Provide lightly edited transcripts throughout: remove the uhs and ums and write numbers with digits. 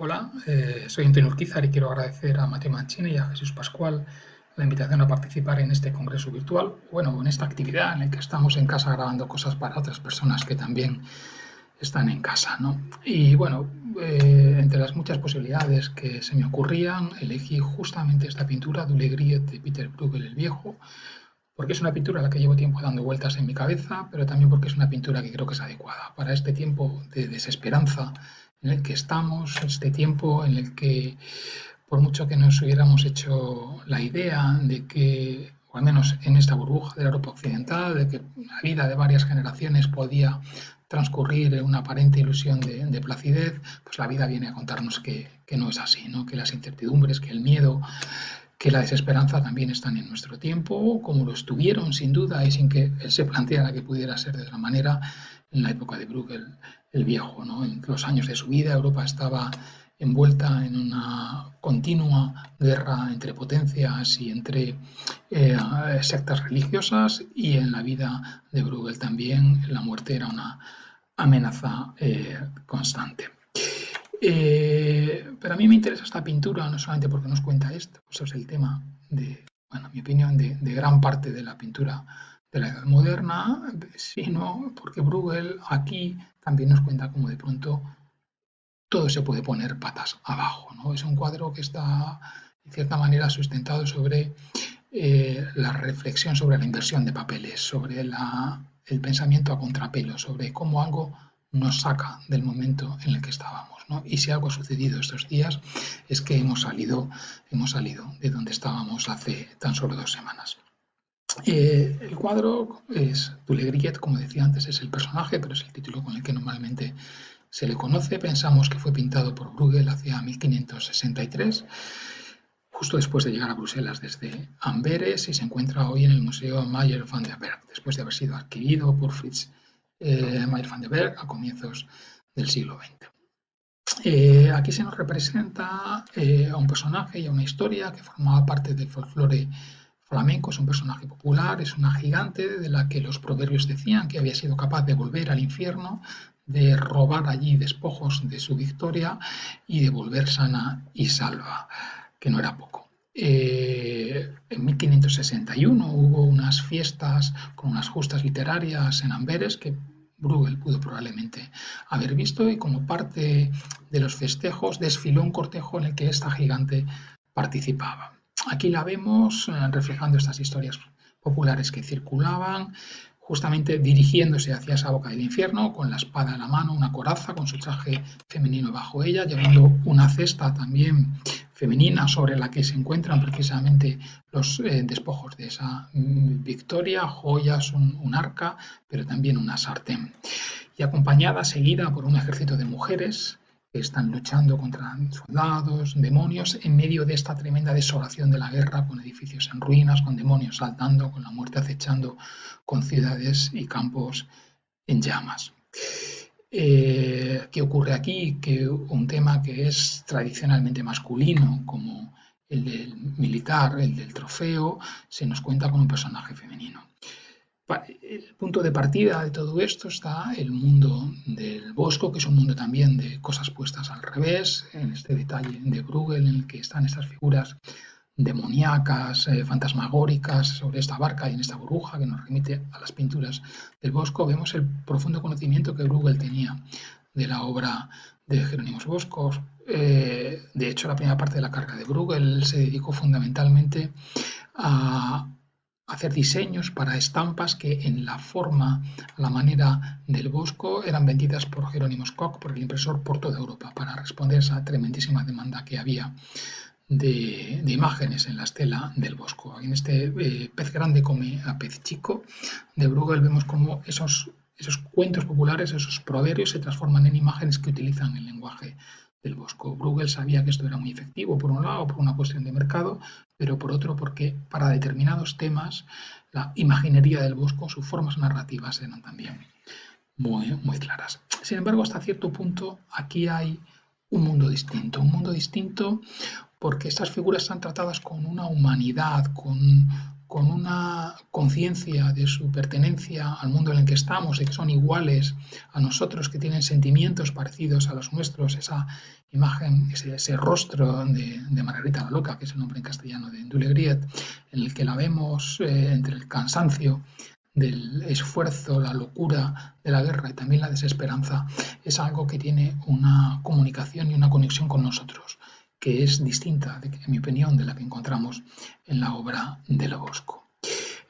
Hola, soy Antonio Urquizar y quiero agradecer a Mateo Mancini y a Jesús Pascual la invitación a participar en este congreso virtual, bueno, en esta actividad en la que estamos en casa grabando cosas para otras personas que también están en casa, ¿no? Y bueno, entre las muchas posibilidades que se me ocurrían, elegí justamente esta pintura de Griet de Peter Bruegel el Viejo, porque es una pintura a la que llevo tiempo dando vueltas en mi cabeza, pero también porque es una pintura que creo que es adecuada para este tiempo de desesperanza en el que estamos, este tiempo en el que, por mucho que nos hubiéramos hecho la idea de que, o al menos en esta burbuja de la Europa occidental, de que la vida de varias generaciones podía transcurrir en una aparente ilusión de placidez, pues la vida viene a contarnos que no es así, ¿no? Que las incertidumbres, que el miedo, que la desesperanza también están en nuestro tiempo, como lo estuvieron sin duda y sin que él se planteara que pudiera ser de otra manera en la época de Bruegel el Viejo, ¿no? En los años de su vida Europa estaba envuelta en una continua guerra entre potencias y entre sectas religiosas, y en la vida de Bruegel también la muerte era una amenaza constante. Pero a mí me interesa esta pintura no solamente porque nos cuenta esto, eso es el tema de, bueno, en mi opinión, de gran parte de la pintura de la Edad Moderna, sino porque Bruegel aquí también nos cuenta cómo de pronto todo se puede poner patas abajo, ¿no? Es un cuadro que está, en cierta manera, sustentado sobre la reflexión sobre la inversión de papeles, sobre el pensamiento a contrapelo, sobre cómo algo nos saca del momento en el que estábamos, ¿no? Y si algo ha sucedido estos días es que hemos salido de donde estábamos hace tan solo 2 semanas. El cuadro es Griet, como decía antes, es el personaje, pero es el título con el que normalmente se le conoce. Pensamos que fue pintado por Bruegel hacia 1563, justo después de llegar a Bruselas desde Amberes, y se encuentra hoy en el Museo Mayer van der Berg, después de haber sido adquirido por Fritz Mayer van der Berg a comienzos del siglo XX. Aquí se nos representa a un personaje y a una historia que formaba parte del folclore flamenco. Es un personaje popular, es una gigante de la que los proverbios decían que había sido capaz de volver al infierno, de robar allí despojos de su victoria y de volver sana y salva, que no era poco. En 1561 hubo unas fiestas con unas justas literarias en Amberes que Bruegel pudo probablemente haber visto, y como parte de los festejos desfiló un cortejo en el que esta gigante participaba. Aquí la vemos reflejando estas historias populares que circulaban, justamente dirigiéndose hacia esa boca del infierno, con la espada en la mano, una coraza, con su traje femenino bajo ella, llevando una cesta también femenina sobre la que se encuentran precisamente los despojos de esa victoria, joyas, un arca, pero también una sartén. Y acompañada, seguida por un ejército de mujeres que están luchando contra soldados, demonios, en medio de esta tremenda desolación de la guerra, con edificios en ruinas, con demonios saltando, con la muerte acechando, con ciudades y campos en llamas. ¿Qué ocurre aquí? Que un tema que es tradicionalmente masculino, como el del militar, el del trofeo, se nos cuenta con un personaje femenino. El punto de partida de todo esto está el mundo del Bosco, que es un mundo también de cosas puestas al revés, en este detalle de Bruegel en el que están estas figuras demoníacas, fantasmagóricas sobre esta barca y en esta burbuja que nos remite a las pinturas del Bosco. Vemos el profundo conocimiento que Bruegel tenía de la obra de Jerónimos Boscos. De hecho, la primera parte de la carrera de Bruegel se dedicó fundamentalmente a hacer diseños para estampas que en la forma, la manera del Bosco, eran vendidas por Jerónimos Koch, por el impresor, por toda Europa, para responder a esa tremendísima demanda que había de imágenes en la estela del Bosco. En este pez grande come a pez chico de Bruegel vemos cómo esos cuentos populares, esos proverbios se transforman en imágenes que utilizan el lenguaje del Bosco. Bruegel sabía que esto era muy efectivo, por un lado, por una cuestión de mercado, pero por otro porque para determinados temas la imaginería del Bosco, sus formas narrativas eran también muy, muy claras. Sin embargo, hasta cierto punto aquí hay un mundo distinto porque estas figuras están tratadas con una humanidad, con una conciencia de su pertenencia al mundo en el que estamos, de que son iguales a nosotros, que tienen sentimientos parecidos a los nuestros, esa imagen, ese rostro de Margarita la Loca, que es el nombre en castellano de Dulegriet, en el que la vemos entre el cansancio del esfuerzo, la locura de la guerra y también la desesperanza, es algo que tiene una comunicación y una conexión con nosotros, que es distinta, en mi opinión, de la que encontramos en la obra de Lo Bosco.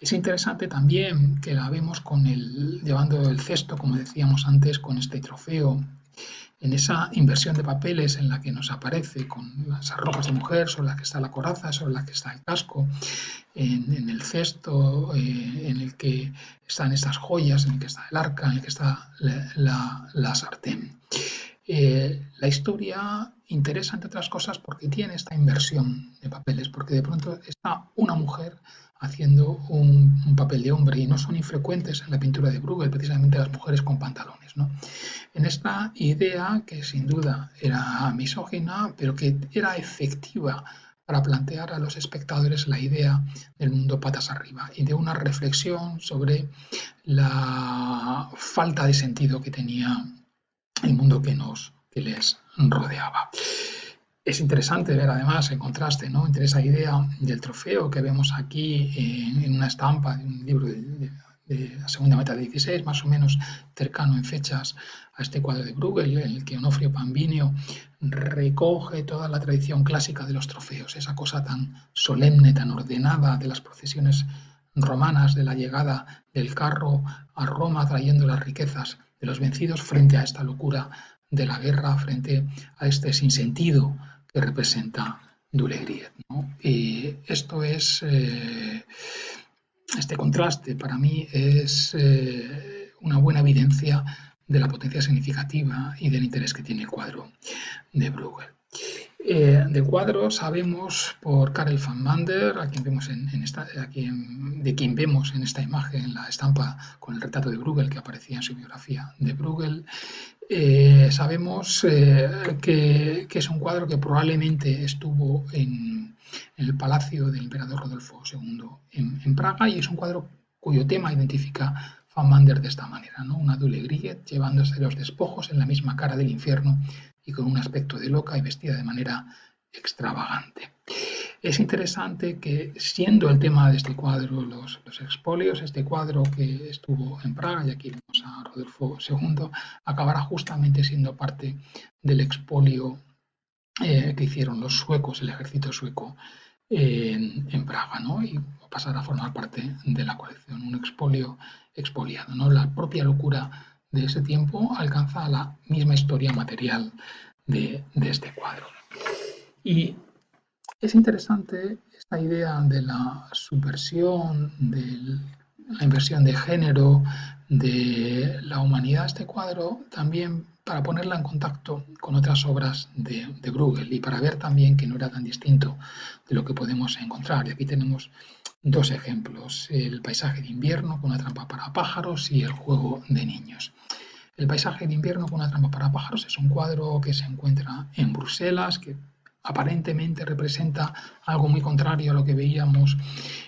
Es interesante también que la vemos llevando el cesto, como decíamos antes, con este trofeo, en esa inversión de papeles en la que nos aparece con esas ropas de mujer sobre las que está la coraza, sobre las que está el casco, en el cesto, en el que están estas joyas, en el que está el arca, en el que está la sartén. La historia interesa, entre otras cosas, porque tiene esta inversión de papeles, porque de pronto está una mujer haciendo un papel de hombre y no son infrecuentes en la pintura de Bruegel precisamente las mujeres con pantalones, ¿no? En esta idea que sin duda era misógina, pero que era efectiva para plantear a los espectadores la idea del mundo patas arriba y de una reflexión sobre la falta de sentido que tenía el mundo que les rodeaba. Es interesante ver además el contraste, ¿no?, entre esa idea del trofeo que vemos aquí en una estampa de un libro de la segunda mitad del 16, más o menos cercano en fechas a este cuadro de Bruegel, en el que Onofrio Pambinio recoge toda la tradición clásica de los trofeos, esa cosa tan solemne, tan ordenada de las procesiones romanas, de la llegada del carro a Roma trayendo las riquezas de los vencidos frente a esta locura de la guerra, frente a este sinsentido que representa Dulegriet, ¿no? Y esto es, este contraste para mí es una buena evidencia de la potencia significativa y del interés que tiene el cuadro de Bruegel. De cuadro sabemos por Karel van Mander, a quien vemos de quien vemos en esta imagen la estampa con el retrato de Bruegel que aparecía en su biografía de Bruegel. Sabemos que es un cuadro que probablemente estuvo en el palacio del emperador Rodolfo II en Praga, y es un cuadro cuyo tema identifica Van Mander de esta manera, ¿no? Una Dulegriet llevándose los despojos en la misma cara del infierno y con un aspecto de loca y vestida de manera extravagante. Es interesante que, siendo el tema de este cuadro los expolios, este cuadro que estuvo en Praga, y aquí vemos a Rodolfo II, acabará justamente siendo parte del expolio que hicieron los suecos, el ejército sueco, en Praga, ¿no? Y pasará a formar parte de la colección, un expolio expoliado, ¿no? La propia locura de ese tiempo alcanza la misma historia material de este cuadro. Y es interesante esta idea de la subversión, de la inversión de género, de la humanidad de este cuadro, también para ponerla en contacto con otras obras de Bruegel y para ver también que no era tan distinto de lo que podemos encontrar. Y aquí tenemos dos ejemplos: el paisaje de invierno con una trampa para pájaros y el juego de niños. El paisaje de invierno con una trampa para pájaros es un cuadro que se encuentra en Bruselas, que aparentemente representa algo muy contrario a lo que veíamos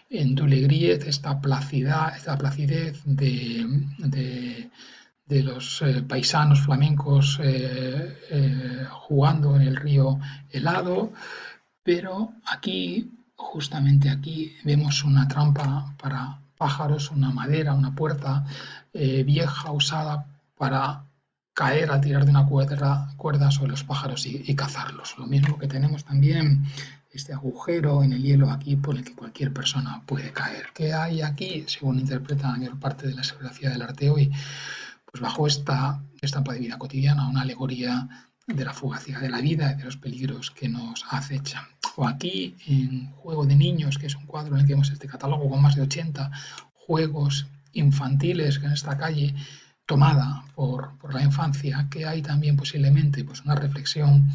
en Dulegriet, esta placidez de los paisanos flamencos jugando en el río helado, pero aquí, justamente aquí, vemos una trampa para pájaros, una madera, una puerta vieja usada para caer al tirar de una cuerda sobre los pájaros y cazarlos. Lo mismo que tenemos también este agujero en el hielo aquí por el que cualquier persona puede caer. ¿Qué hay aquí? Según interpreta la mayor parte de la historiografía del arte hoy, pues bajo esta estampa de vida cotidiana, una alegoría de la fugacidad de la vida y de los peligros que nos acechan. O aquí, en Juego de Niños, que es un cuadro en el que vemos este catálogo con más de 80 juegos infantiles que en esta calle tomada por la infancia, que hay también posiblemente pues una reflexión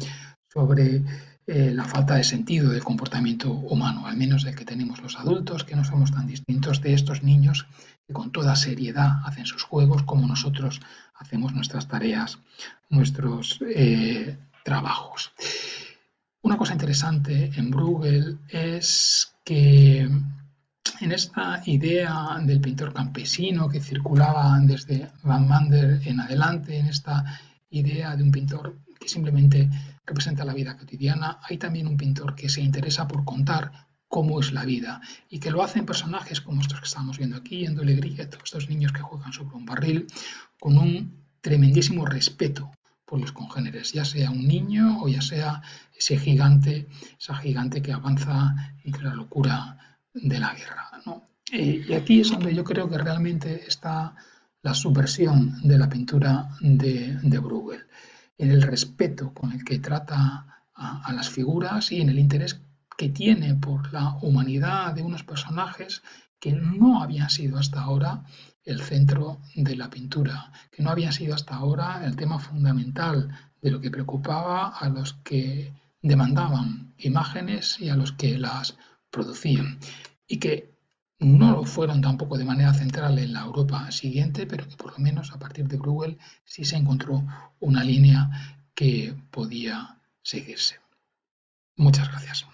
sobre la falta de sentido del comportamiento humano, al menos del que tenemos los adultos, que no somos tan distintos de estos niños que con toda seriedad hacen sus juegos como nosotros hacemos nuestras tareas, nuestros trabajos. Una cosa interesante en Bruegel es que en esta idea del pintor campesino que circulaba desde Van Mander en adelante, en esta idea de un pintor que simplemente representa la vida cotidiana, hay también un pintor que se interesa por contar cómo es la vida y que lo hacen personajes como estos que estamos viendo aquí, en Doyle Griffith, estos niños que juegan sobre un barril, con un tremendísimo respeto por los congéneres, ya sea un niño o ya sea ese gigante, esa gigante que avanza entre la locura de la guerra, ¿no? Y aquí es donde yo creo que realmente está la subversión de la pintura de Bruegel, en el respeto con el que trata a las figuras y en el interés que tiene por la humanidad de unos personajes que no habían sido hasta ahora el centro de la pintura, que no habían sido hasta ahora el tema fundamental de lo que preocupaba a los que demandaban imágenes y a los que las producían, y que no lo fueron tampoco de manera central en la Europa siguiente, pero que por lo menos a partir de Bruegel sí se encontró una línea que podía seguirse. Muchas gracias.